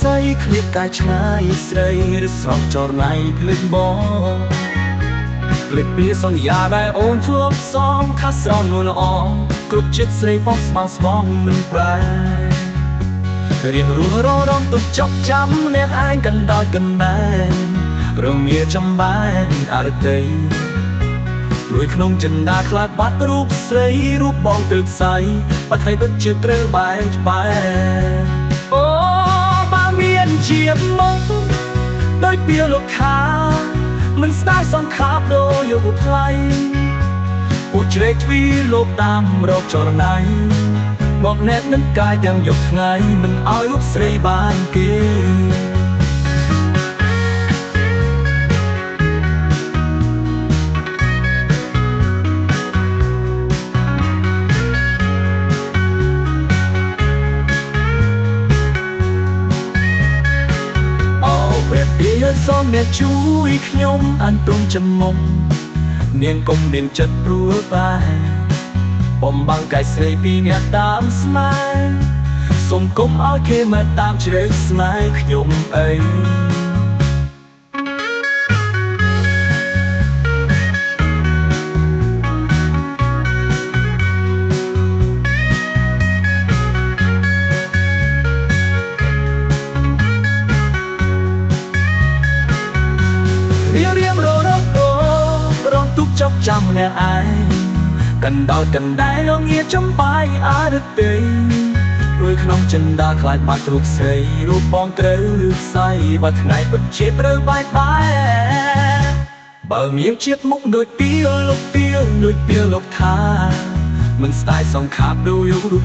ស័យឃ្លៀបកាយឆ្ងាយស្រីឬស្រស់ចរណៃភ្លេចបងភ្លេចពីសន្យាដែលអូនធ្លាប់សងខាស្រន់នួនល្អគ្រប់ចិត្តស្រីបងស្មងស្មងមិនប្រែរៀងរួររងទុកចប់ចាំអ្នកឯងកណ្ដោចកណ្ដែងរងាចំបែងអរតីលួយក្នុងចិន្តាខ្លាចបាត់រូបស្រីរូបបងទឹកใสបាត់ឲ្យពិតជាត្រូវបែកបែកអូបើមានជាមកដោយពីលោកខាមិនស្ដាយសង្ខាបដូចយកថ្លៃពូជ្រែកទ្វីលោកតាមរកចរណៃមកណែតនឹងកាយទាំងយកថ្ងៃមិនឲ្យរូបស្រីបានគេសូមអ្នកជួយខ្ញុំអានទុំចំមុំនាងកុំមានចិត្តព្រួយបែបំបាំងកាយស្រីពីអ្នកតាមស្នេហ៍សូមកុំឲ្យគេមកតាមជ្រៅស្នេហ៍ខ្ញុំអីរៀងរងទុកចប់ចាំអ្នកឯងកណ្ដោចកណ្ដែងរងាចំបាយអរតីរួយក្នុងចិន្តាខ្លាចបាត់រូបស្រីរូបបងត្រូវផ្សាយបើថ្ងៃពិតជាត្រូវបែកបែកបើមានជាតិមុខដូចពីលោកពីលោកថាមិនស្ដាយសង្ខាបដូចរូប